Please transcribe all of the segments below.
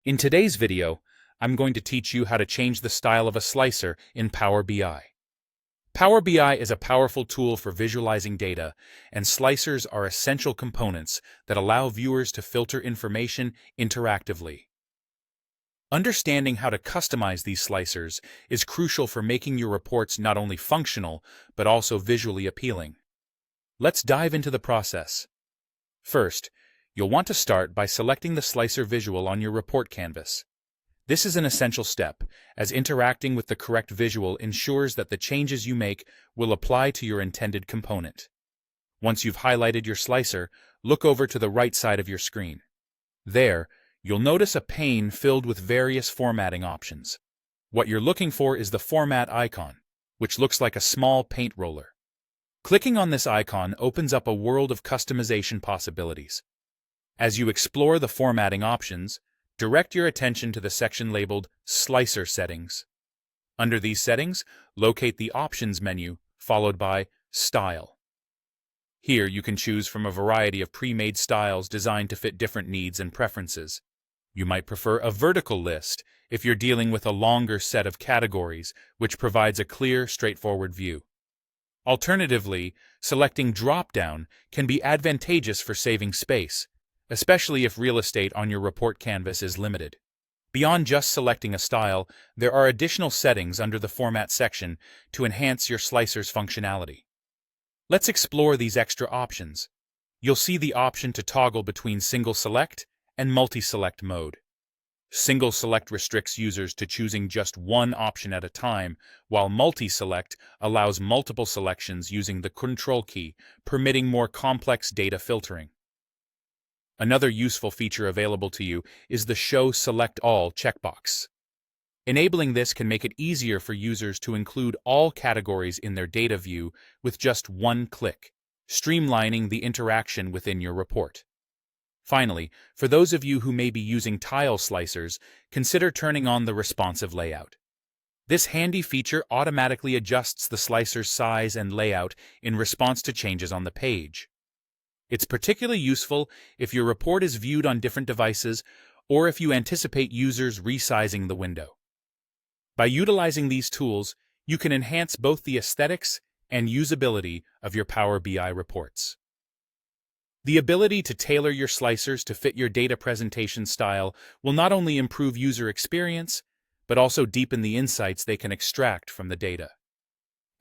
In today's video, I'm going to teach you how to change the style of a slicer in Power BI. Power BI is a powerful tool for visualizing data, and slicers are essential components that allow viewers to filter information interactively. Understanding how to customize these slicers is crucial for making your reports not only functional, but also visually appealing. Let's dive into the process. First, you'll want to start by selecting the slicer visual on your report canvas. This is an essential step, as interacting with the correct visual ensures that the changes you make will apply to your intended component. Once you've highlighted your slicer, look over to the right side of your screen. There, you'll notice a pane filled with various formatting options. What you're looking for is the format icon, which looks like a small paint roller. Clicking on this icon opens up a world of customization possibilities. As you explore the formatting options, direct your attention to the section labeled Slicer Settings. Under these settings, locate the Options menu, followed by Style. Here you can choose from a variety of pre-made styles designed to fit different needs and preferences. You might prefer a vertical list if you're dealing with a longer set of categories, which provides a clear, straightforward view. Alternatively, selecting drop-down can be advantageous for saving space, especially if real estate on your report canvas is limited. Beyond just selecting a style, there are additional settings under the Format section to enhance your slicer's functionality. Let's explore these extra options. You'll see the option to toggle between single select and multi-select mode. Single select restricts users to choosing just one option at a time, while multi-select allows multiple selections using the Control key, permitting more complex data filtering. Another useful feature available to you is the Show Select All checkbox. Enabling this can make it easier for users to include all categories in their data view with just one click, streamlining the interaction within your report. Finally, for those of you who may be using tile slicers, consider turning on the responsive layout. This handy feature automatically adjusts the slicer's size and layout in response to changes on the page. It's particularly useful if your report is viewed on different devices or if you anticipate users resizing the window. By utilizing these tools, you can enhance both the aesthetics and usability of your Power BI reports. The ability to tailor your slicers to fit your data presentation style will not only improve user experience, but also deepen the insights they can extract from the data.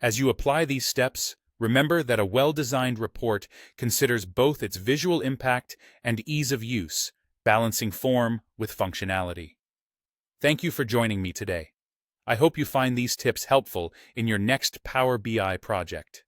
As you apply these steps, remember that a well-designed report considers both its visual impact and ease of use, balancing form with functionality. Thank you for joining me today. I hope you find these tips helpful in your next Power BI project.